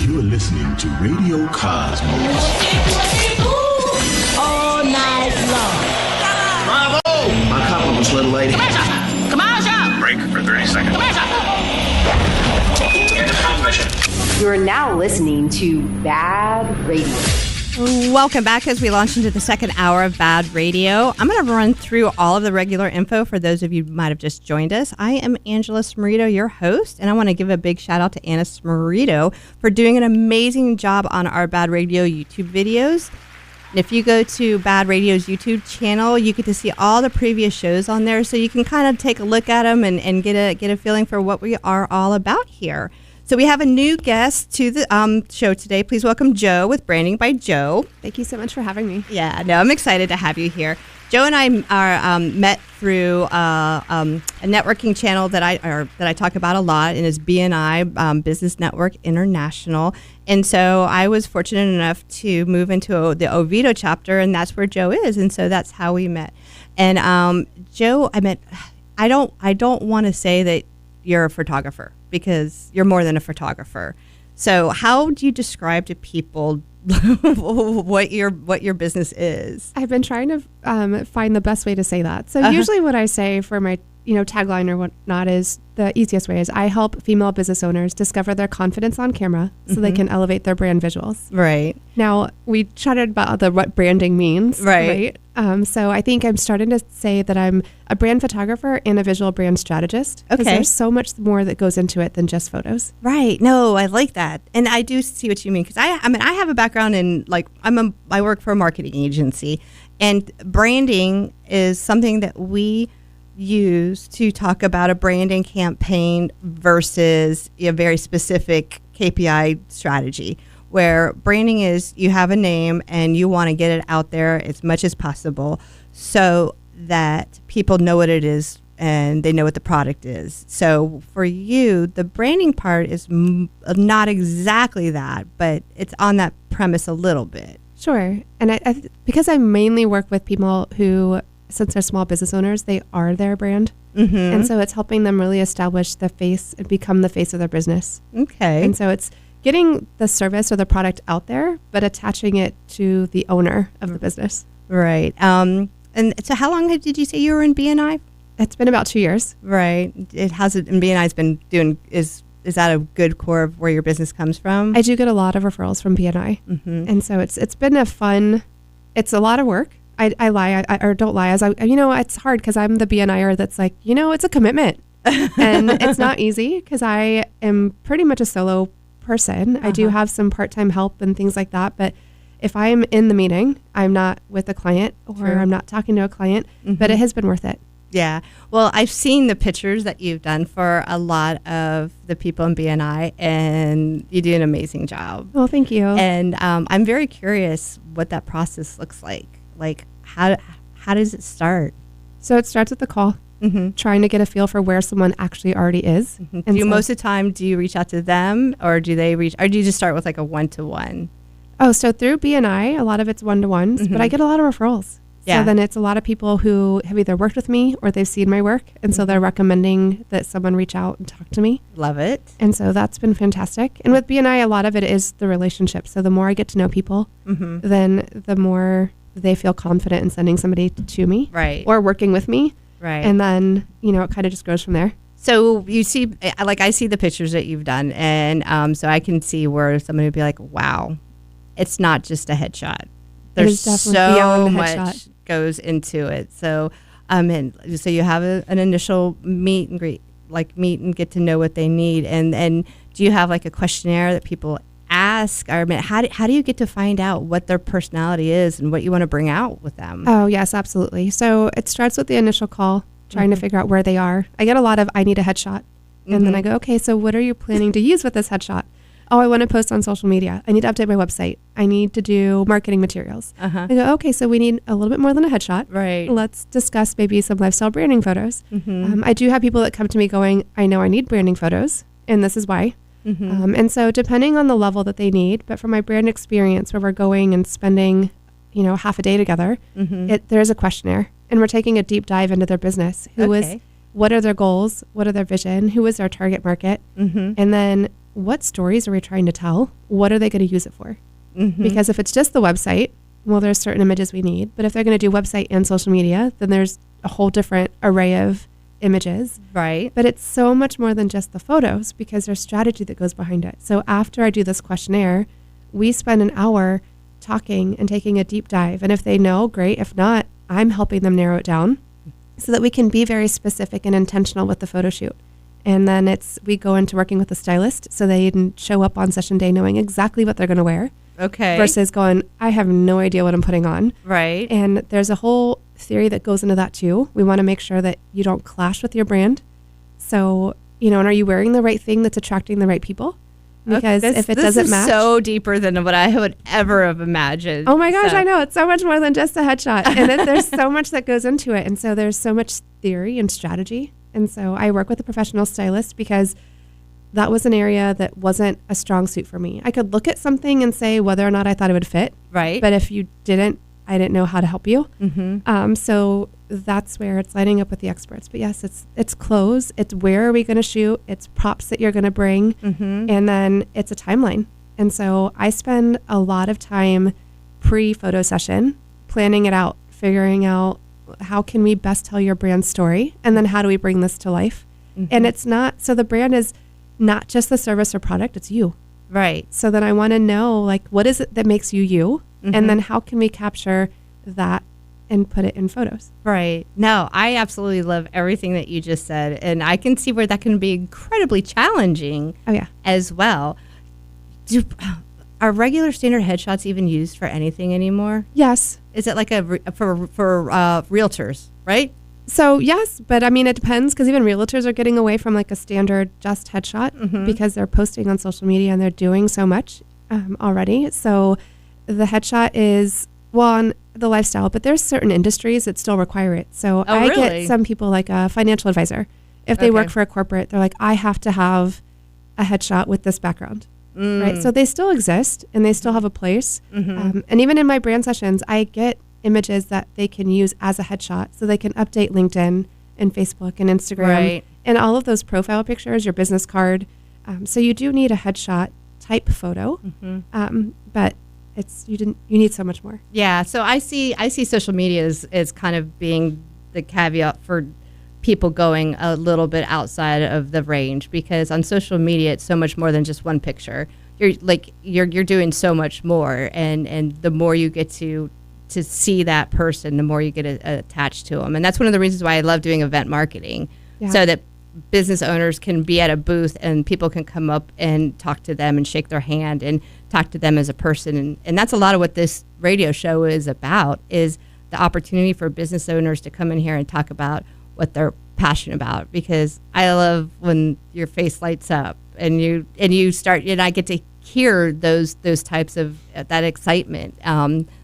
You're listening to Radio Cosmos. All night long. Bravo! My compliments, little lady. Commercial! Break for 30 seconds. You are now listening to Bad Radio. Welcome back as we launch into the second hour of Bad Radio. I'm going to run through all of the regular info for those of you who might have just joined us. I am Angela Smerito, your host, and I want to give a big shout out to Anna Smerito for doing an amazing job on our Bad Radio YouTube videos. And if you go to Bad Radio's YouTube channel, you get to see all the previous shows on there, so you can kind of take a look at them and get a feeling for what we are all about here. So we have a new guest to the show today. Please welcome Joe with Branding by Joe. Thank you so much for having me. Yeah, no, I'm excited to have you here. Joe and I are met through a networking channel that I talk about a lot, and is BNI, Business Network International. And so I was fortunate enough to move into the Oviedo chapter, and that's where Joe is. And so that's how we met. And Joe, I don't want to say that you're a photographer, because you're more than a photographer. So how do you describe to people what your business is? I've been trying to find the best way to say that. So usually what I say for my tagline or whatnot is the easiest way is I help female business owners discover their confidence on camera so they can elevate their brand visuals. Right. Now, we chatted about what branding means. Right. So I think I'm starting to say that I'm a brand photographer and a visual brand strategist. Okay. There's so much more that goes into it than just photos. Right. No, I like that. And I do see what you mean, because I have a background in, I work for a marketing agency, and branding is something that we use to talk about a branding campaign versus a very specific KPI strategy, where branding is you have a name and you want to get it out there as much as possible so that people know what it is and they know what the product is. So for you, the branding part is not exactly that, but it's on that premise a little bit. Sure. And because I mainly work with people who, since they're small business owners, they are their brand. Mm-hmm. And so it's helping them really establish the face and become the face of their business. Okay. And so it's getting the service or the product out there, but attaching it to the owner of the business. Right. And so how long did you say you were in BNI? It's been about 2 years. Right. And BNI's been doing, is that a good core of where your business comes from? I do get a lot of referrals from BNI. Mm-hmm. And so it's been it's a lot of work. I lie, or don't lie. It's hard because I'm the BNIer that's like, it's a commitment. And it's not easy because I am pretty much a solo person. I do have some part-time help and things like that. But if I'm in the meeting, I'm not with a client or I'm not talking to a client, but it has been worth it. Yeah. Well, I've seen the pictures that you've done for a lot of the people in BNI, and you do an amazing job. Well, thank you. And I'm very curious what that process looks like. Like, how does it start? So it starts with the call, trying to get a feel for where someone actually already is. Mm-hmm. And most of the time, do you reach out to them, or do you just start with like a one-to-one? Oh, so through BNI, a lot of it's one-to-ones, but I get a lot of referrals. Yeah. So then it's a lot of people who have either worked with me or they've seen my work. And so they're recommending that someone reach out and talk to me. Love it. And so that's been fantastic. And with BNI, a lot of it is the relationship. So the more I get to know people, then the more they feel confident in sending somebody to me. Right. Or working with me. Right. And then, it kind of just goes from there. So you see, I see the pictures that you've done. And so I can see where somebody would be like, wow, it's not just a headshot. There's so much goes into it. So, so you have an initial meet and greet, meet and get to know what they need. And do you have like a questionnaire that people ask? Or how do you get to find out what their personality is and what you want to bring out with them? Oh, yes, absolutely. So it starts with the initial call, trying to figure out where they are. I get a lot of, I need a headshot. And then I go, okay, so what are you planning to use with this headshot? Oh, I want to post on social media. I need to update my website. I need to do marketing materials. I go, okay, so we need a little bit more than a headshot. Right. Let's discuss maybe some lifestyle branding photos. I do have people that come to me going, I know I need branding photos, and this is why. And so depending on the level that they need, but for my brand experience where we're going and spending, half a day together, there's a questionnaire, and we're taking a deep dive into their business. What are their goals? What are their vision? Who is their target market? And then what stories are we trying to tell? What are they going to use it for? Because if it's just the website, well, there's certain images we need. But if they're going to do website and social media, then there's a whole different array of images. Right. But it's so much more than just the photos because there's strategy that goes behind it. So after I do this questionnaire, we spend an hour talking and taking a deep dive. And if they know, great. If not, I'm helping them narrow it down so that we can be very specific and intentional with the photo shoot. And then we go into working with a stylist so they can show up on session day knowing exactly what they're going to wear. Okay. Versus going, I have no idea what I'm putting on. Right. And there's a whole theory that goes into that too. We want to make sure that you don't clash with your brand. So, and are you wearing the right thing that's attracting the right people? Because if it doesn't match. This is so deeper than what I would ever have imagined. Oh my gosh, I know. It's so much more than just a headshot. And there's so much that goes into it. And so there's so much theory and strategy. And so I work with a professional stylist because that was an area that wasn't a strong suit for me. I could look at something and say whether or not I thought it would fit. Right. But if you didn't, I didn't know how to help you. So that's where it's lining up with the experts. But yes, it's clothes. It's where are we going to shoot? It's props that you're going to bring. And then it's a timeline. And so I spend a lot of time pre-photo session planning it out, figuring out how can we best tell your brand story? And then how do we bring this to life? And it's not, so the brand is not just the service or product, it's you. Right. So then I want to know, like, what is it that makes you you? And then how can we capture that and put it in photos? Right. No, I absolutely love everything that you just said. And I can see where that can be incredibly challenging as well. Are regular standard headshots even used for anything anymore? Yes. Is it like for realtors, right? So yes, but I mean, it depends because even realtors are getting away from like a standard just headshot because they're posting on social media and they're doing so much already. So the headshot is, on the lifestyle, but there's certain industries that still require it. So I get some people like a financial advisor. If they work for a corporate, they're like, I have to have a headshot with this background. Right. So they still exist and they still have a place. And even in my brand sessions, I get images that they can use as a headshot so they can update LinkedIn and Facebook and Instagram and all of those profile pictures, your business card. So you do need a headshot type photo. But you need so much more. Yeah. So I see social media as kind of being the caveat for people going a little bit outside of the range, because on social media it's so much more than just one picture. You're doing so much more, and the more you get to see that person, the more you get attached to them. And that's one of the reasons why I love doing event marketing, so that business owners can be at a booth and people can come up and talk to them and shake their hand and talk to them as a person. And that's a lot of what this radio show is about, is the opportunity for business owners to come in here and talk about what they're passionate about. Because I love when your face lights up and you start, and I get to hear those types of that excitement.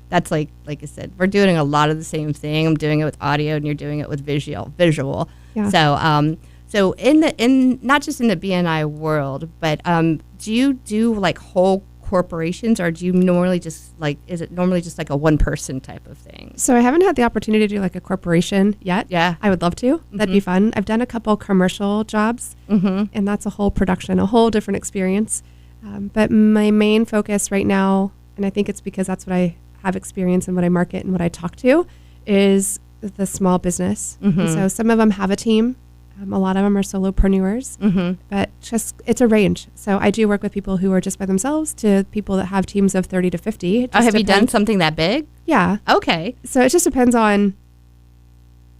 That's like I said, we're doing a lot of the same thing. I'm doing it with audio and you're doing it with visual. Yeah. So in not just in the BNI world, but do you do like whole corporations, or do you normally just is it normally just like a one person type of thing? So I haven't had the opportunity to do like a corporation yet. Yeah. I would love to. That'd be fun. I've done a couple commercial jobs and that's a whole production, a whole different experience. But my main focus right now, and I think it's because that's what I have experience and what I market and what I talk to, is the small business. And so some of them have a team. A lot of them are solopreneurs, but it's a range. So I do work with people who are just by themselves to people that have teams of 30 to 50. Have you done something that big? Yeah. Okay. So it just depends on,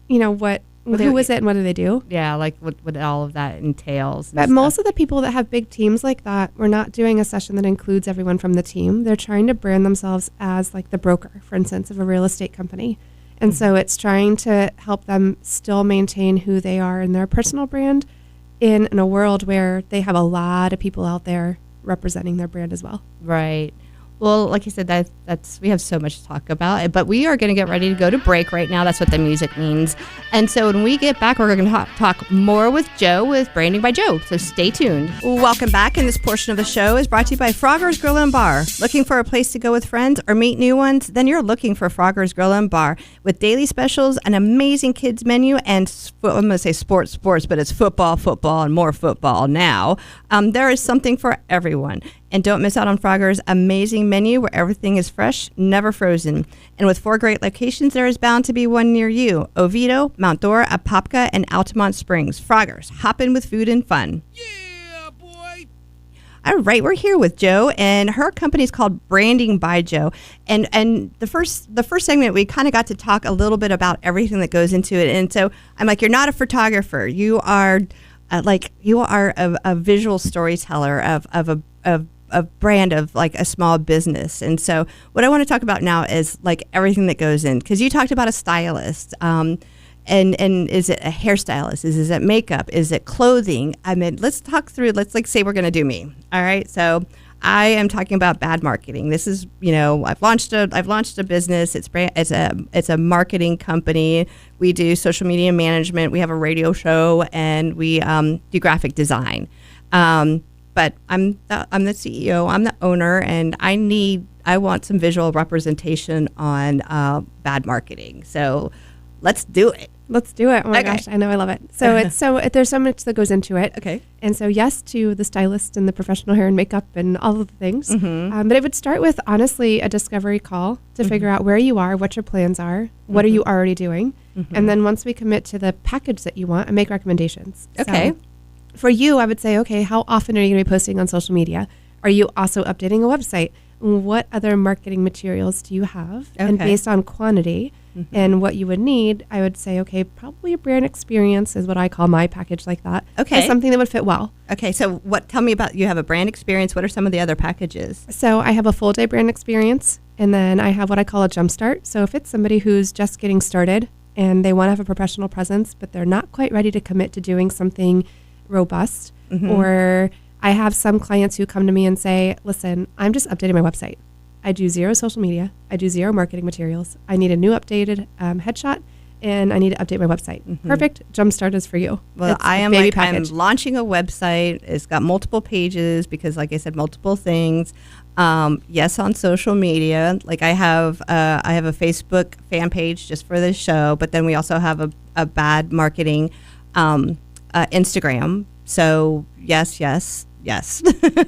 who is it and what do they do? Yeah, like what all of that entails. But most of the people that have big teams like that, we're not doing a session that includes everyone from the team. They're trying to brand themselves as like the broker, for instance, of a real estate company. And so it's trying to help them still maintain who they are in their personal brand in a world where they have a lot of people out there representing their brand as well. Right. Well, like you said, that's we have so much to talk about, but we are going to get ready to go to break right now. That's what the music means. And so when we get back, we're going to talk more with Joe with Branding by Joe. So stay tuned. Welcome back. And this portion of the show is brought to you by Frogger's Grill and Bar. Looking for a place to go with friends or meet new ones? Then you're looking for Frogger's Grill and Bar with daily specials, an amazing kids menu, and I'm going to say sports, but it's football, and more football now. There is something for everyone. And don't miss out on Frogger's amazing menu where everything is fresh, never frozen. And with 4 great locations, there is bound to be one near you. Oviedo, Mount Dora, Apopka, and Altamont Springs. Frogger's, hop in with food and fun. Yeah, boy. All right, we're here with Joe, and her company is called Branding by Joe. And the first segment, we kind of got to talk a little bit about everything that goes into it. And so I'm like, you're not a photographer. You are a visual storyteller of a brand of like a small business. And so what I want to talk about now is like everything that goes in, because you talked about a stylist, and is it a hairstylist? Is it makeup? Is it clothing? I mean, let's talk through, let's like say we're going to do me. All right. So I am talking about bad marketing. This is, I've launched a business. It's a marketing company. We do social media management. We have a radio show, and we do graphic design. But I'm the CEO, I'm the owner, and I want some visual representation on bad marketing. So let's do it. Let's do it. Oh my gosh, I know, I love it. So there's so much that goes into it. Okay. And so yes to the stylist and the professional hair and makeup and all of the things. Mm-hmm. But it would start with honestly a discovery call to figure out where you are, what your plans are, what are you already doing, and then once we commit to the package that you want, I make recommendations. Okay. So for you, I would say, okay, how often are you going to be posting on social media? Are you also updating a website? What other marketing materials do you have? Okay. And based on quantity and what you would need, I would say, okay, probably a brand experience is what I call my package like that. Okay. Is something that would fit well. Okay. So tell me about, you have a brand experience. What are some of the other packages? So I have a full day brand experience, and then I have what I call a jumpstart. So if it's somebody who's just getting started and they want to have a professional presence, but they're not quite ready to commit to doing something robust, or I have some clients who come to me and say, listen, I'm just updating my website. I do 0 social media. I do 0 marketing materials. I need a new updated headshot, and I need to update my website. Perfect. Jumpstart is for you. Well, It's a I'm launching a website. It's got multiple pages because, like I said, multiple things. Yes, on social media. Like I have a Facebook fan page just for this show, but then we also have a bad marketing Instagram. So yes.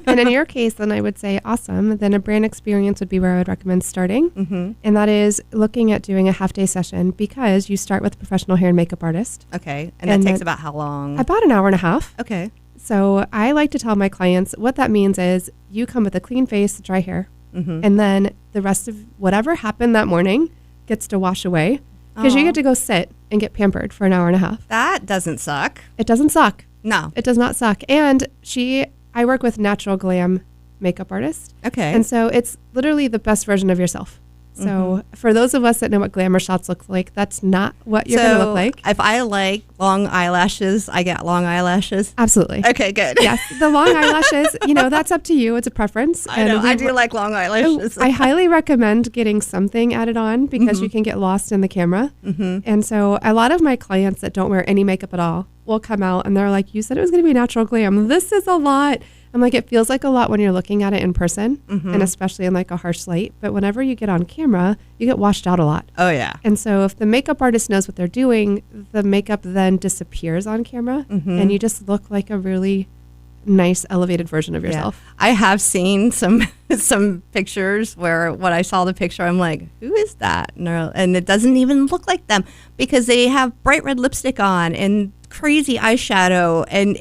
And in your case, then I would say, awesome. Then a brand experience would be where I would recommend starting. And that is looking at doing a half-day session, because you start with a professional hair and makeup artist. Okay. And that takes about how long? About an hour and a half. Okay. So I like to tell my clients what that means is you come with a clean face, dry hair, and then the rest of whatever happened that morning gets to wash away, because you get to go sit and get pampered for an hour and a half. That doesn't suck. It doesn't suck. No. It does not suck. And I work with natural glam makeup artists. Okay. And so it's literally the best version of yourself. So for those of us that know what glamour shots look like, that's not what you're going to look like. If I like long eyelashes, I get long eyelashes. Absolutely. Okay, good. Yes. The long eyelashes, that's up to you. It's a preference. I know. I do like long eyelashes. I highly recommend getting something added on, because you can get lost in the camera. And so a lot of my clients that don't wear any makeup at all will come out and they're like, you said it was going to be natural glam. This is a lot. I'm like, it feels like a lot when you're looking at it in person, and especially in like a harsh light. But whenever you get on camera, you get washed out a lot. Oh, yeah. And so if the makeup artist knows what they're doing, the makeup then disappears on camera, and you just look like a really nice elevated version of yourself. Yeah. I have seen some pictures where when I saw the picture, I'm like, who is that? And it doesn't even look like them, because they have bright red lipstick on and crazy eyeshadow, and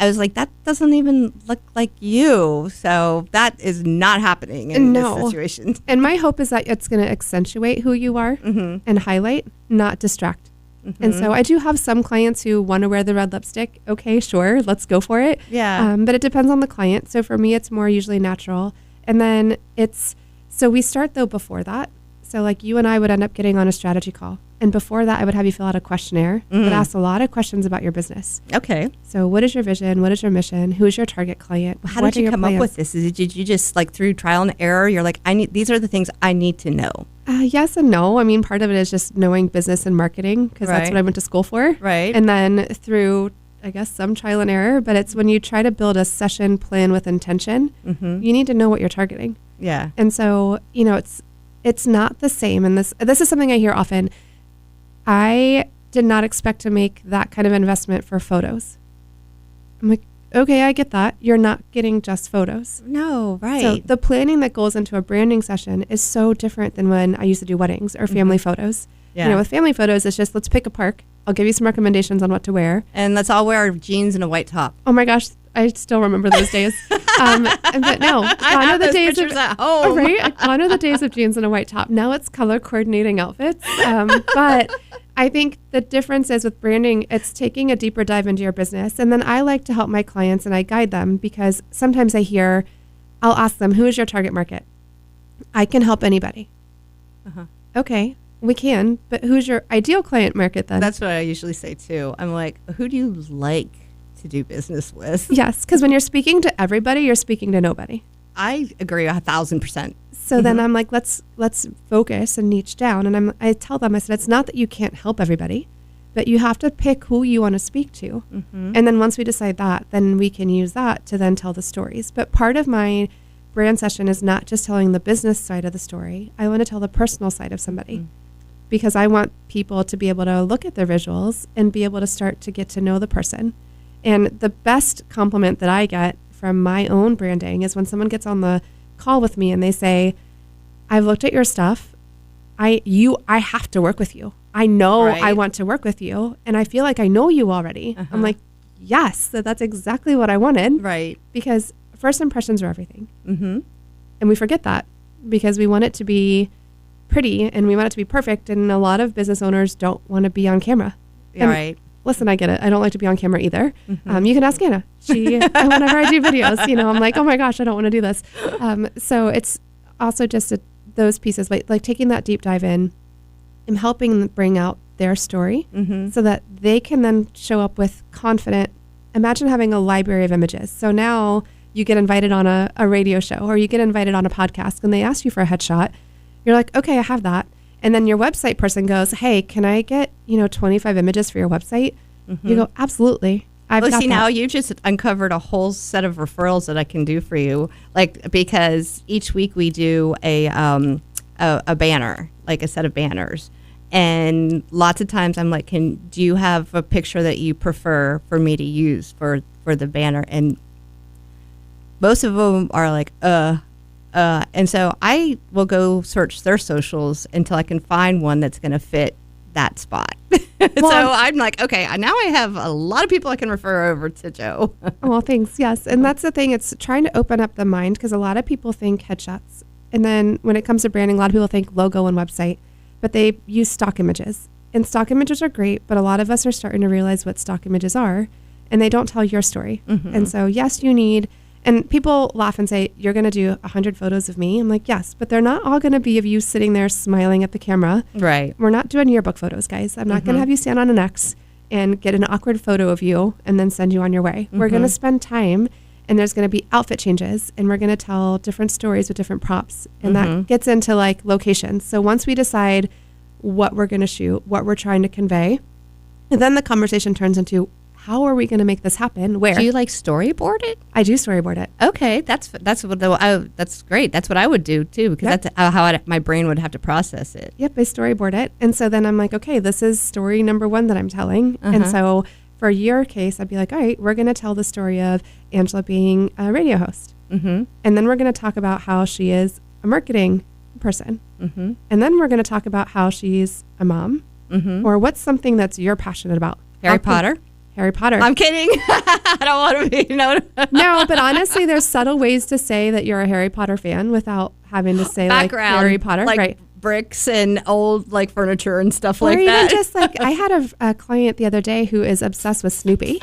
I was like, that doesn't even look like you. So that is not happening in this situation. And my hope is that it's going to accentuate who you are and highlight, not distract. And so I do have some clients who want to wear the red lipstick. Okay, sure, let's go for it. Yeah. But it depends on the client. So for me, it's more usually natural. And then so we start though before that. So like you and I would end up getting on a strategy call. And before that, I would have you fill out a questionnaire. I would ask a lot of questions about your business. Okay. So what is your vision? What is your mission? Who is your target client? How What did are you your come up plans? with this? Did you just like through trial and error? You're like, these are the things I need to know. Yes and no. I mean, part of it is just knowing business and marketing because that's Right. what I went to school for. Right. And then through, I guess, some trial and error, but it's when you try to build a session plan with intention, you need to know what you're targeting. Yeah. And so, it's not the same. And this is something I hear often. I did not expect to make that kind of investment for photos. I'm like, okay, I get that. You're not getting just photos. No, right. So the planning that goes into a branding session is so different than when I used to do weddings or family photos. Yeah. With family photos, it's just, let's pick a park. I'll give you some recommendations on what to wear. And let's all wear jeans and a white top. Oh my gosh, I still remember those days. But no, gone are the days of at home. right. Gone are the days of jeans and a white top. Now it's color coordinating outfits. But I think the difference is with branding, it's taking a deeper dive into your business. And then I like to help my clients and I guide them because sometimes I'll ask them, who is your target market? I can help anybody. Okay, we can, but who's your ideal client market then? That's what I usually say too. I'm like, who do you like to do business with? Yes, because when you're speaking to everybody, you're speaking to nobody. I agree 1,000%. So then I'm like, let's focus and niche down. And I tell them, I said, it's not that you can't help everybody, but you have to pick who you want to speak to. And then once we decide that, then we can use that to then tell the stories. But part of my brand session is not just telling the business side of the story. I want to tell the personal side of somebody because I want people to be able to look at their visuals and be able to start to get to know the person. And the best compliment that I get from my own branding is when someone gets on the call with me and they say, I've looked at your stuff. I have to work with you. I know Right. I want to work with you. And I feel like I know you already. I'm like, yes, that's exactly what I wanted. Right. Because first impressions are everything. And we forget that because we want it to be pretty and we want it to be perfect. And a lot of business owners don't want to be on camera. Yeah, And right. Listen, I get it. I don't like to be on camera either. You can ask Anna. Whenever I do videos, I'm like, oh my gosh, I don't want to do this. So it's also just those pieces, like taking that deep dive in and helping them bring out their story so that they can then show up with confident. Imagine having a library of images. So now you get invited on a radio show or you get invited on a podcast and they ask you for a headshot. You're like, okay, I have that. And then your website person goes, hey, can I get, 25 images for your website? You go, absolutely. I've got Now that. you just uncovered a whole set of referrals that I can do for you. Like, because each week we do a banner, like a set of banners. And lots of times I'm like, do you have a picture that you prefer for me to use for the banner? And most of them are like, and so I will go search their socials until I can find one that's going to fit that spot. So I'm like, okay, now I have a lot of people I can refer over to Joe. Well, thanks. Yes. And that's the thing. It's trying to open up the mind because a lot of people think headshots. And then when it comes to branding, a lot of people think logo and website, but they use stock images. And stock images are great, but a lot of us are starting to realize what stock images are and they don't tell your story. And so, yes, you need. And people laugh and say, you're going to do 100 photos of me. I'm like, yes, but they're not all going to be of you sitting there smiling at the camera. Right. We're not doing yearbook photos, guys. I'm not going to have you stand on an X and get an awkward photo of you and then send you on your way. We're going to spend time and there's going to be outfit changes and we're going to tell different stories with different props. And that gets into like locations. So once we decide what we're going to shoot, what we're trying to convey, and then the conversation turns into, how are we going to make this happen? Where? Do you like storyboard it? I do storyboard it. Okay, that's great. That's what I would do too, because Yep. that's how my brain would have to process it. Yep, I storyboard it. And so then I'm like, okay, this is story number 1 that I'm telling. And so for your case, I'd be like, all right, we're going to tell the story of Angela being a radio host. And then we're going to talk about how she is a marketing person. And then we're going to talk about how she's a mom or what's something that's you're passionate about. Harry Potter? Harry Potter. I'm kidding. I don't want to be, No, but honestly, there's subtle ways to say that you're a Harry Potter fan without having to say background, like Harry Potter. like right. bricks and old like furniture and stuff Or like even that. just like I had a client the other day who is obsessed with Snoopy.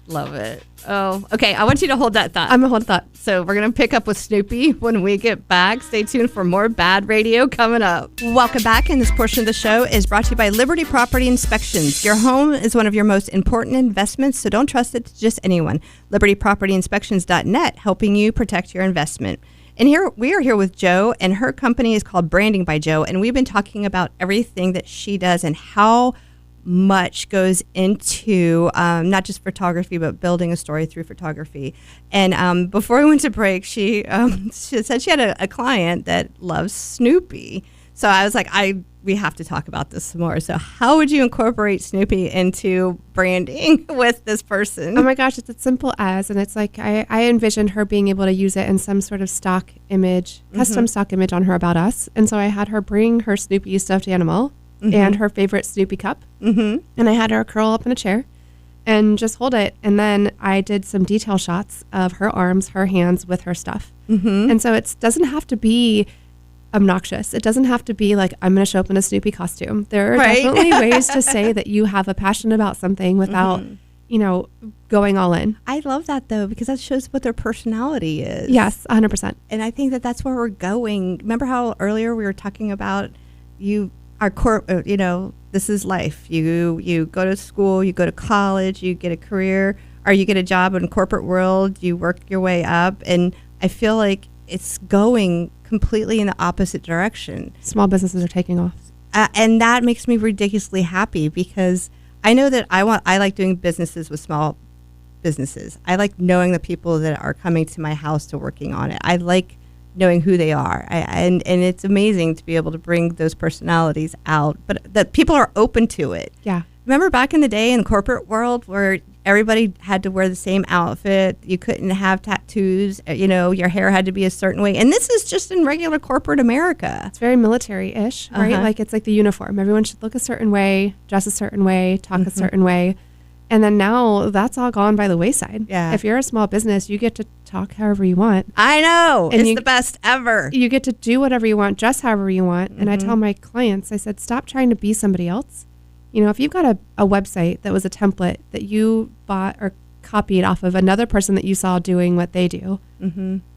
Love it. Oh, okay. I want you to hold that thought. I'm a hold thought. So we're going to pick up with Snoopy when we get back. Stay tuned for more Bad Radio coming up. Welcome back. And this portion of the show is brought to you by Liberty Property Inspections. Your home is one of your most important investments, so don't trust it to just anyone. LibertyPropertyInspections.net, helping you protect your investment. And here we are here with Jo, and her company is called Branding by Jo. And we've been talking about everything that she does and how much goes into not just photography, but building a story through photography. And before we went to break, she said she had a client that loves Snoopy. So I was like, we have to talk about this some more. So how would you incorporate Snoopy into branding with this person? Oh my gosh, it's as simple as, and it's like I envisioned her being able to use it in some sort of stock image, custom stock image on her About Us. And so I had her bring her Snoopy stuffed animal and her favorite Snoopy cup. And I had her curl up in a chair and just hold it. And then I did some detail shots of her arms, her hands with her stuff. And so it doesn't have to be obnoxious. It doesn't have to be like, I'm going to show up in a Snoopy costume. There are definitely ways to say that you have a passion about something without, going all in. I love that, though, because that shows what their personality is. Yes, 100%. And I think that that's where we're going. Remember how earlier we were talking about this is life. You go to school, you go to college, you get a career, or you get a job in the corporate world, you work your way up. And I feel like it's going completely in the opposite direction. Small businesses are taking off. And that makes me ridiculously happy because I know that I like doing businesses with small businesses. I like knowing the people that are coming to my house to working on it. I like knowing who they are. And it's amazing to be able to bring those personalities out, but that people are open to it. Yeah. Remember back in the day in the corporate world where everybody had to wear the same outfit, you couldn't have tattoos, your hair had to be a certain way. And this is just in regular corporate America. It's very military-ish, right? Like it's like the uniform. Everyone should look a certain way, dress a certain way, talk a certain way. And then now that's all gone by the wayside. Yeah. If you're a small business, you get to talk however you want. I know. And it's the best ever. You get to do whatever you want, dress however you want. And I tell my clients, I said, stop trying to be somebody else. If you've got a website that was a template that you bought or copied off of another person that you saw doing what they do,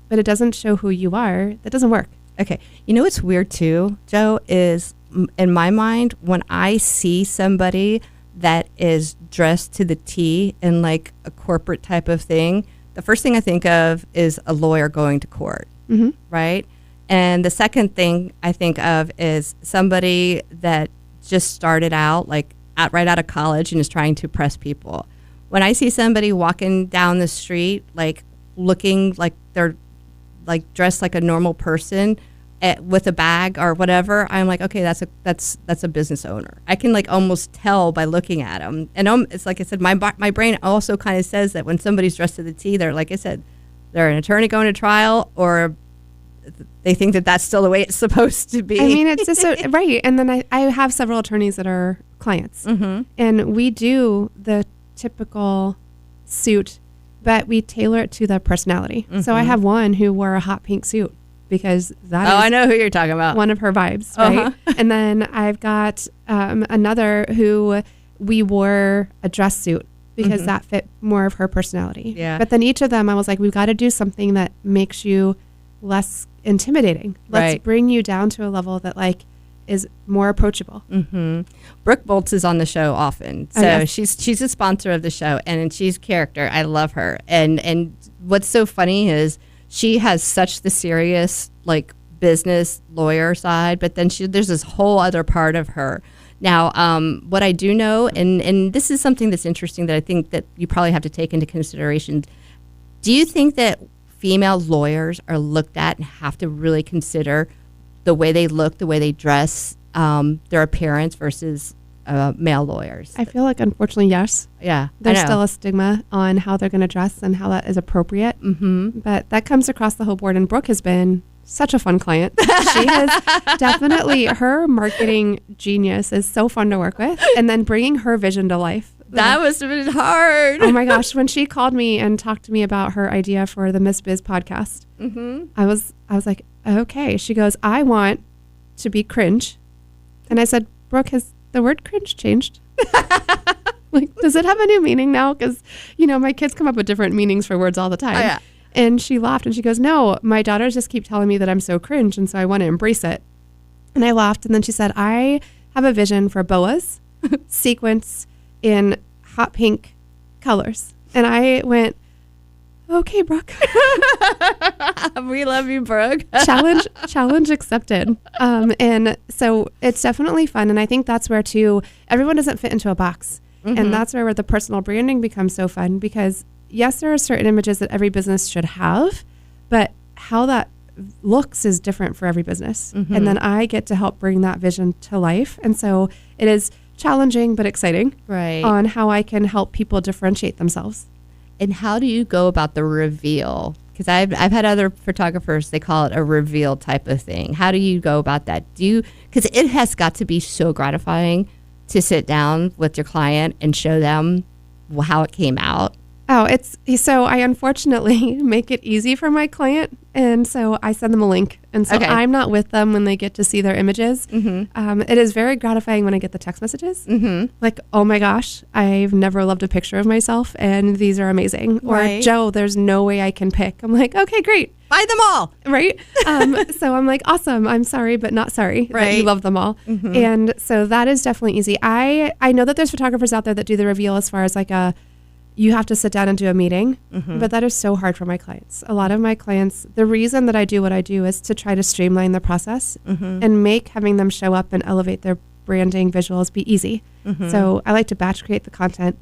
but it doesn't show who you are, that doesn't work. Okay. What's weird too, Jo, is in my mind, when I see somebody that is dressed to the T in like a corporate type of thing, the first thing I think of is a lawyer going to court, right? And the second thing I think of is somebody that just started out right out of college and is trying to impress people. When I see somebody walking down the street, like looking like they're like dressed like a normal person with a bag or whatever, I'm like, okay, that's a business owner. I can like almost tell by looking at them. And it's like I said, my brain also kind of says that when somebody's dressed to the T, they're, like I said, they're an attorney going to trial, or they think that that's still the way it's supposed to be. I mean, it's just right. And then I have several attorneys that are clients, and we do the typical suit, but we tailor it to the personality. So I have one who wore a hot pink suit because that is I know who you're talking about. One of her vibes, right? And then I've got another who we wore a dress suit because that fit more of her personality. Yeah. But then each of them, I was like, we've got to do something that makes you less intimidating. Let's bring you down to a level that like is more approachable. Brooke Boltz is on the show often, so she's a sponsor of the show, and she's character. I love her, and what's so funny is she has such the serious like business lawyer side, but then there's this whole other part of her. Now, what I do know, and this is something that's interesting that I think that you probably have to take into consideration. Do you think that female lawyers are looked at and have to really consider the way they look, the way they dress, their appearance versus male lawyers? I feel like, unfortunately, yes. Yeah. There's still a stigma on how they're going to dress and how that is appropriate. But that comes across the whole board. And Brooke has been such a fun client. She has definitely, her marketing genius is so fun to work with. And then bringing her vision to life. That must have been hard. Oh my gosh. When she called me and talked to me about her idea for the Miss Biz podcast, I was like, okay. She goes, I want to be cringe. And I said, Brooke, has the word cringe changed? Like, does it have a new meaning now? Because, my kids come up with different meanings for words all the time. Oh, yeah. And she laughed and she goes, no, my daughters just keep telling me that I'm so cringe. And so I want to embrace it. And I laughed. And then she said, I have a vision for boas sequence in hot pink colors. And I went, okay, Brooke. We love you, Brooke. challenge accepted. And so it's definitely fun. And I think that's where, too, everyone doesn't fit into a box. And that's where the personal branding becomes so fun because, yes, there are certain images that every business should have, but how that looks is different for every business. And then I get to help bring that vision to life. And so it is challenging but exciting on how I can help people differentiate themselves. And how do you go about the reveal? Because I've had other photographers, they call it a reveal type of thing. How do you go about that? Because it has got to be so gratifying to sit down with your client and show them how it came out. Oh, so I unfortunately make it easy for my client. And so I send them a link. And so I'm not with them when they get to see their images. It is very gratifying when I get the text messages. Like, oh my gosh, I've never loved a picture of myself and these are amazing. Or, Joe, there's no way I can pick. I'm like, okay, great. Buy them all. Right? So I'm like, awesome. I'm sorry, but not sorry that you love them all. And so that is definitely easy. I know that there's photographers out there that do the reveal as far as like you have to sit down and do a meeting, but that is so hard for my clients. A lot of my clients, the reason that I do what I do is to try to streamline the process and make having them show up and elevate their branding visuals be easy. So I like to batch create the content.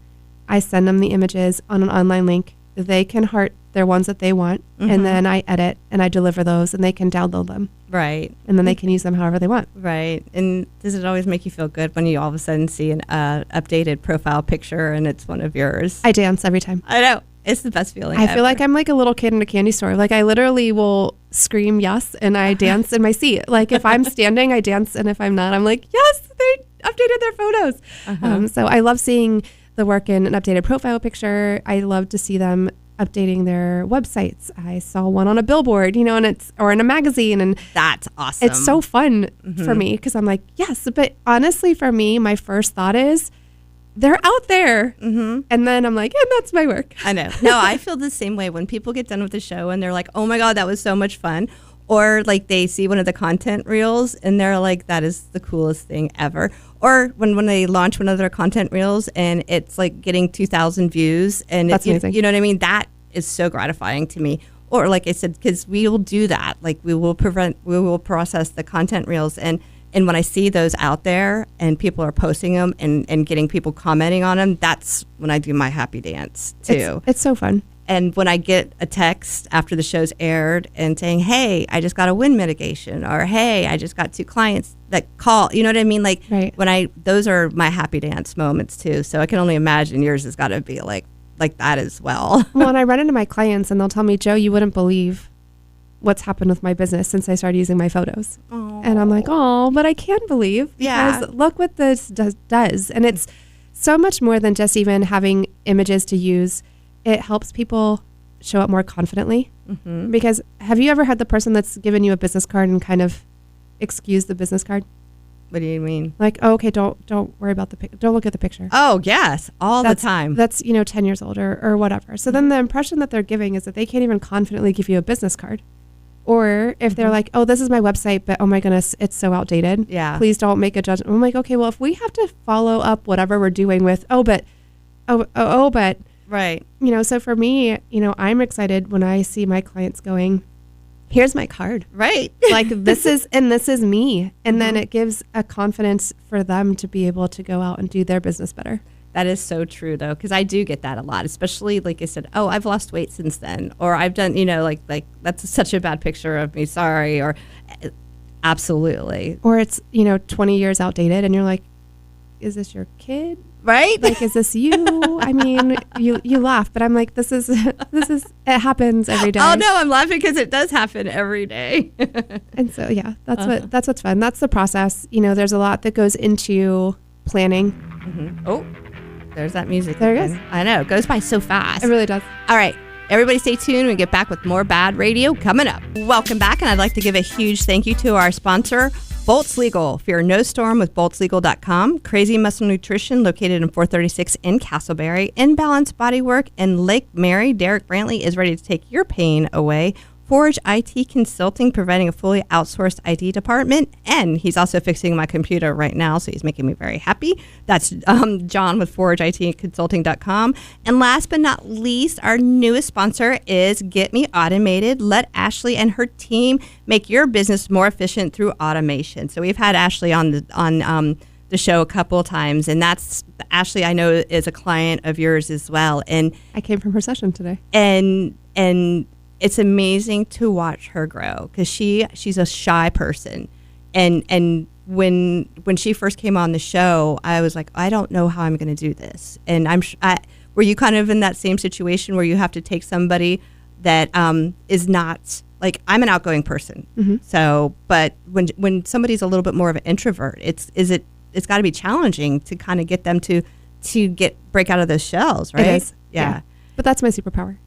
I send them the images on an online link. They can heart their ones that they want, and then I edit and I deliver those, and they can download them. Right. And then they can use them however they want. Right. And does it always make you feel good when you all of a sudden see an updated profile picture and it's one of yours? I dance every time. I know. It's the best feeling I feel like I'm like a little kid in a candy store. Like I literally will scream yes, and I dance in my seat. Like if I'm standing, I dance, and if I'm not, I'm like, yes, they updated their photos. So I love seeing the work in an updated profile picture. I love to see them updating their websites. I saw one on a billboard, and or in a magazine, and that's awesome. It's so fun for me because I'm like, yes, but honestly for me, my first thought is they're out there. And then I'm like, and that's my work. I know. No, I feel the same way when people get done with the show and they're like, oh my God, that was so much fun. Or like they see one of the content reels and they're like, that is the coolest thing ever. Or when they launch one of their content reels and it's like getting 2,000 views and that's amazing. You know what I mean? That is so gratifying to me. Or like I said, because we will do that. Like we will process the content reels. And when I see those out there and people are posting them and getting people commenting on them, that's when I do my happy dance too. It's so fun. And when I get a text after the show's aired and saying, hey, I just got a wind mitigation, or hey, I just got 2 clients that call, you know what I mean? Like those are my happy dance moments too. So I can only imagine yours has got to be like that as well. Well, and I run into my clients and they'll tell me, Joe, you wouldn't believe what's happened with my business since I started using my photos. Aww. And I'm like, oh, but I can believe because look what this does. And it's so much more than just even having images to use. It helps people show up more confidently because have you ever had the person that's given you a business card and kind of excused the business card? What do you mean? Like, oh, okay, don't worry about don't look at the picture. Oh, yes, the time. That's 10 years old or whatever. So then the impression that they're giving is that they can't even confidently give you a business card. Or if they're like, oh, this is my website, but oh my goodness, it's so outdated. Yeah. Please don't make a judgment. I'm like, okay, well, if we have to follow up whatever we're doing with, but. Right. So for me, I'm excited when I see my clients going, here's my card. Right. Like this is me. And then it gives a confidence for them to be able to go out and do their business better. That is so true though. Cause I do get that a lot, especially like I said, oh, I've lost weight since then, or I've done, like that's such a bad picture of me. Sorry. Or absolutely. Or it's, 20 years outdated and you're like, is this your kid? Right? Like, is this you? I mean, you laugh, but I'm like, this is, it happens every day. Oh no, I'm laughing because it does happen every day. And so, yeah, that's what's fun. That's the process. There's a lot that goes into planning. Oh, there's that music. There it is. I know. It goes by so fast. It really does. All right. Everybody stay tuned. We get back with more Bad Radio coming up. Welcome back. And I'd like to give a huge thank you to our sponsor, Bolts Legal. Fear no storm with boltslegal.com. Crazy Muscle Nutrition located in 436 in Castleberry. Imbalance Bodywork in Lake Mary. Derek Brantley is ready to take your pain away. Forge IT Consulting, providing a fully outsourced IT department. And he's also fixing my computer right now, so he's making me very happy. That's John with ForgeITConsulting.com. And last but not least, our newest sponsor is Get Me Automated. Let Ashley and her team make your business more efficient through automation. So we've had Ashley on the show a couple of times, and that's Ashley, I know, is a client of yours as well. And I came from her session today. And it's amazing to watch her grow because she's a shy person, and when she first came on the show, I was like, I don't know how I'm going to do this. And were you kind of in that same situation where you have to take somebody that is not like, I'm an outgoing person, so but when somebody's a little bit more of an introvert, it's got to be challenging to kind of get them to break out of those shells, right? It is, yeah. But that's my superpower.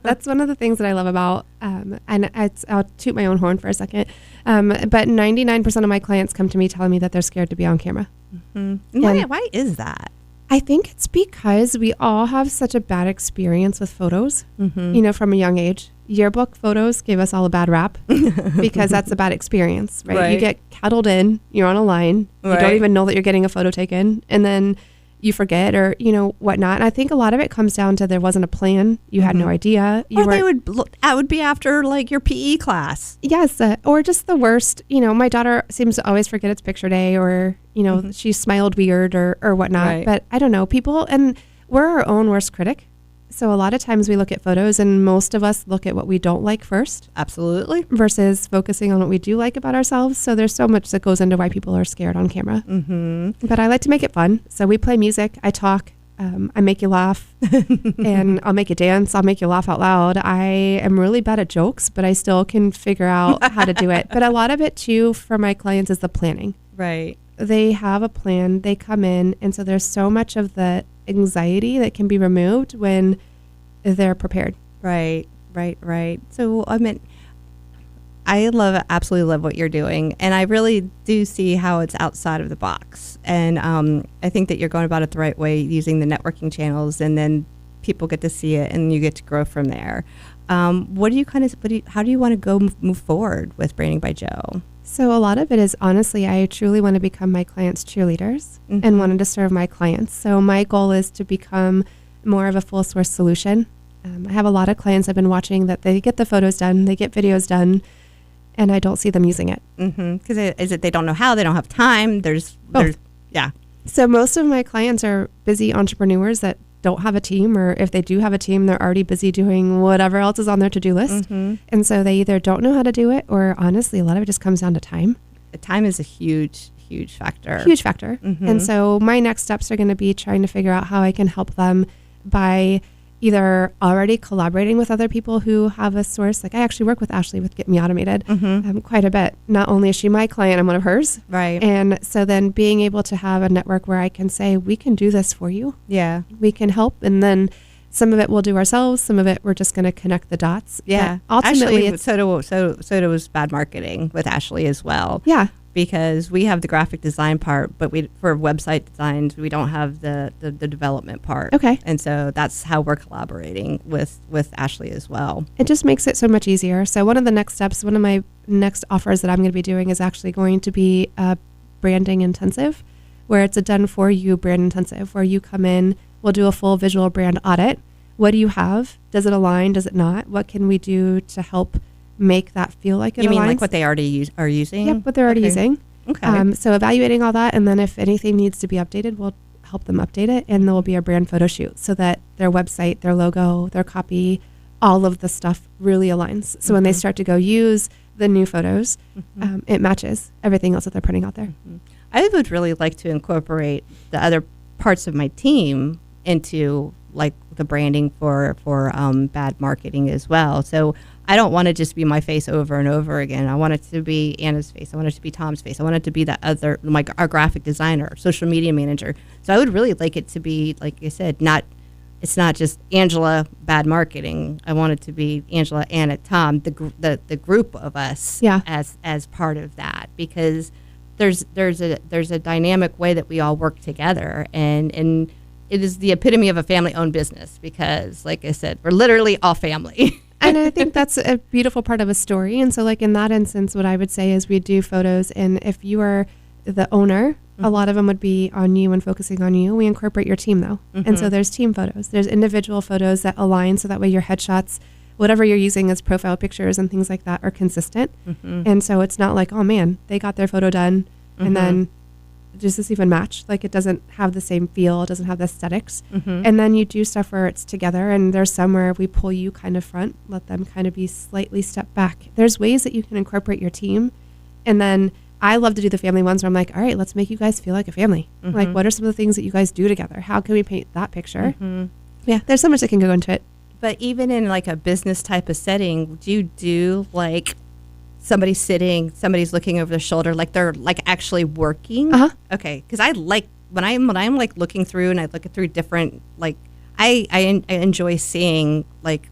That's one of the things that I love about, and I'll toot my own horn for a second, but 99% of my clients come to me telling me that they're scared to be on camera. Why is that? I think it's because we all have such a bad experience with photos, from a young age. Yearbook photos gave us all a bad rap because that's a bad experience, right? You get cuddled in, you're on a line, you don't even know that you're getting a photo taken, and then you forget or, whatnot. And I think a lot of it comes down to there wasn't a plan. You had no idea. That would be after like your PE class. Yes. Or just the worst, my daughter seems to always forget it's picture day or, she smiled weird or whatnot. Right. But I don't know, people, and we're our own worst critic. So a lot of times we look at photos and most of us look at what we don't like first. Absolutely. Versus focusing on what we do like about ourselves. So there's so much that goes into why people are scared on camera. But I like to make it fun. So we play music, I talk, I make you laugh, and I'll make you dance, I'll make you laugh out loud. I am really bad at jokes, but I still can figure out how to do it. But a lot of it too for my clients is the planning. Right. They have a plan, they come in, and so there's so much of the anxiety that can be removed when they're prepared. Right. So, I absolutely love what you're doing, and I really do see how it's outside of the box. And I think that you're going about it the right way, using the networking channels, and then people get to see it, and you get to grow from there. How do you want to move forward with Branding by Joe? So a lot of it is, honestly, I truly want to become my clients' cheerleaders and wanted to serve my clients. So my goal is to become more of a full source solution. I have a lot of clients I've been watching that they get the photos done, they get videos done, and I don't see them using it. Because they don't know how, they don't have time. There's So most of my clients are busy entrepreneurs that don't have a team, or if they do have a team, they're already busy doing whatever else is on their to-do list. And so they either don't know how to do it, or honestly, a lot of it just comes down to time. Time is a huge factor. Huge factor. And so my next steps are going to be trying to figure out how I can help them by either already collaborating with other people who have a source. Like I actually work with Ashley with Get Me Automated quite a bit. Not only is she my client, I'm one of hers. Right. And so then being able to have a network where I can say, we can do this for you. Yeah. We can help. And then some of it we'll do ourselves. Some of it we're just going to connect the dots. Yeah. But ultimately, so was bad marketing with Ashley as well. Yeah. Because we have the graphic design part, but for website designs, we don't have the development part. Okay. And so that's how we're collaborating with Ashley as well. It just makes it so much easier. So one of the next steps, one of my next offers that I'm going to be doing is actually going to be a branding intensive, where it's a done for you brand intensive, where you come in, we'll do a full visual brand audit. What do you have? Does it align? Does it not? What can we do to help make that feel like it aligns? You mean like what they already are using? Yep, what they're already using. Okay. So evaluating all that, and then if anything needs to be updated, we'll help them update it, and there will be a brand photo shoot so that their website, their logo, their copy, all of the stuff really aligns. So when they start to go use the new photos, it matches everything else that they're putting out there. I would really like to incorporate the other parts of my team into like the branding for bad marketing as well. So I don't want to just be my face over and over again. I want it to be Anna's face. I want it to be Tom's face. I want it to be our graphic designer, social media manager. So I would really like it to be, like I said, not it's not just Angela, bad marketing. I want it to be Angela, Anna, Tom, the group of us as part of that, because there's a dynamic way that we all work together, and it is the epitome of a family-owned business because, like I said, we're literally all family. And I think that's a beautiful part of a story. And so, like, in that instance, what I would say is we do photos. And if you are the owner, a lot of them would be on you and focusing on you. We incorporate your team, though. And so there's team photos. There's individual photos that align so that way your headshots, whatever you're using as profile pictures and things like that, are consistent. And so it's not like, oh, man, they got their photo done. And then does this even match? Like, it doesn't have the same feel. It doesn't have the aesthetics. And then you do stuff where it's together, and there's somewhere we pull you kind of front, let them kind of be slightly step back. There's ways that you can incorporate your team. And then I love to do the family ones where I'm like, all right, let's make you guys feel like a family. Like, what are some of the things that you guys do together? How can we paint that picture? Yeah, there's so much that can go into it. But even in like a business type of setting, do you do like somebody's sitting, somebody's looking over their shoulder, like they're like actually working? Okay, because I like when I'm like looking through and I look through different, like I enjoy seeing like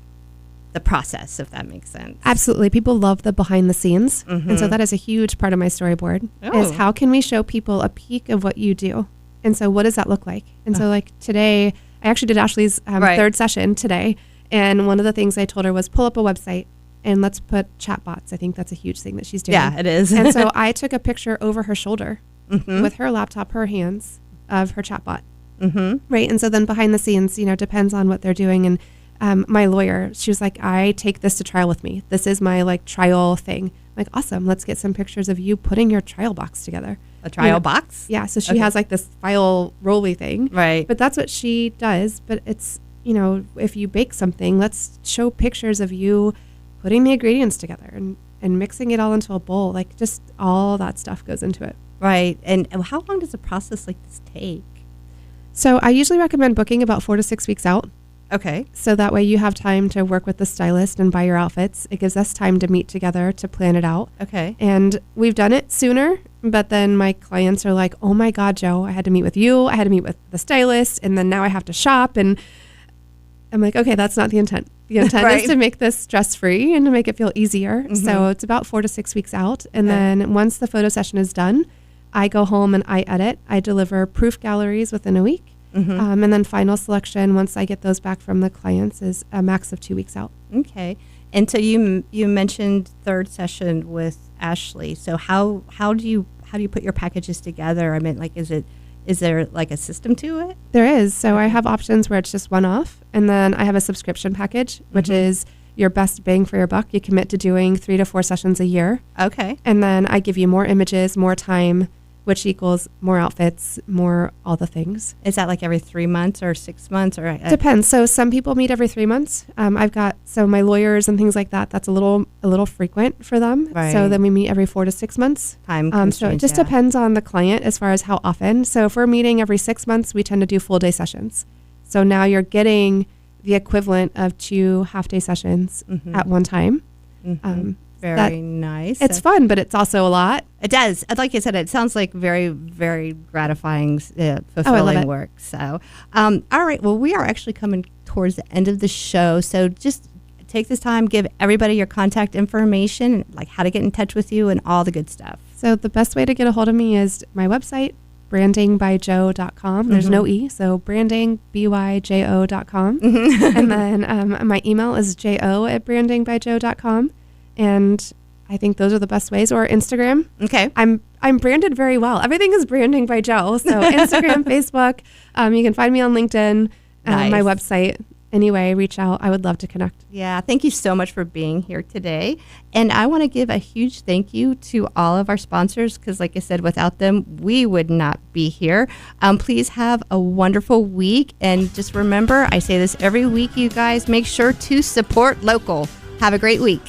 the process, if that makes sense. Absolutely. People love the behind the scenes. And so that is a huge part of my storyboard is how can we show people a peek of what you do? And so what does that look like? And so like today, I actually did Ashley's third session today. And one of the things I told her was pull up a website and let's put chat bots. I think that's a huge thing that she's doing. Yeah, it is. And so I took a picture over her shoulder with her laptop, her hands, of her chat bot. Right. And so then behind the scenes, you know, depends on what they're doing. And my lawyer, she was like, I take this to trial with me. This is my like trial thing. I'm like, awesome. Let's get some pictures of you putting your trial box together. A trial box? Yeah. So she has like this file rolly thing. Right. But that's what she does. But it's, you know, if you bake something, let's show pictures of you putting the ingredients together and mixing it all into a bowl. Like just all that stuff goes into it. Right. And how long does a process like this take? So I usually recommend booking about 4 to 6 weeks out. Okay. So that way you have time to work with the stylist and buy your outfits. It gives us time to meet together to plan it out. Okay. And we've done it sooner, but then my clients are like, oh my God, Joe, I had to meet with you. I had to meet with the stylist. And then now I have to shop. And I'm like, okay, that's not the intent. The intent is to make this stress-free and to make it feel easier. So it's about 4 to 6 weeks out. And then once the photo session is done, I go home and I edit. I deliver proof galleries within a week. And then final selection, once I get those back from the clients, is a max of 2 weeks out. Okay. And so you mentioned third session with Ashley. So how do you put your packages together? I mean, like, is there like a system to it? There is. So I have options where it's just one off, and then I have a subscription package, which is your best bang for your buck. You commit to doing 3 to 4 sessions a year. Okay. And then I give you more images, more time, which equals more outfits, more all the things. Is that like every 3 months or 6 months or? Depends. So some people meet every 3 months. I've got my lawyers and things like that. That's a little frequent for them. Right. So then we meet every 4 to 6 months. So it just depends on the client as far as how often. So if we're meeting every 6 months, we tend to do full day sessions. So now you're getting the equivalent of 2 half-day sessions at one time. Very nice. It's fun, but it's also a lot. It does. Like I said, it sounds like very, very gratifying, fulfilling work. So, all right. Well, we are actually coming towards the end of the show. So just take this time, give everybody your contact information, like how to get in touch with you and all the good stuff. So the best way to get a hold of me is my website, brandingbyjo.com. There's no E, so brandingbyjo.com. And then my email is jo@brandingbyjo.com. And I think those are the best ways. Or Instagram. Okay. I'm branded very well. Everything is branding by Jo. So Instagram, Facebook. You can find me on LinkedIn, my website. Anyway, reach out. I would love to connect. Yeah. Thank you so much for being here today. And I want to give a huge thank you to all of our sponsors because, like I said, without them, we would not be here. Please have a wonderful week. And just remember, I say this every week, you guys, make sure to support local. Have a great week.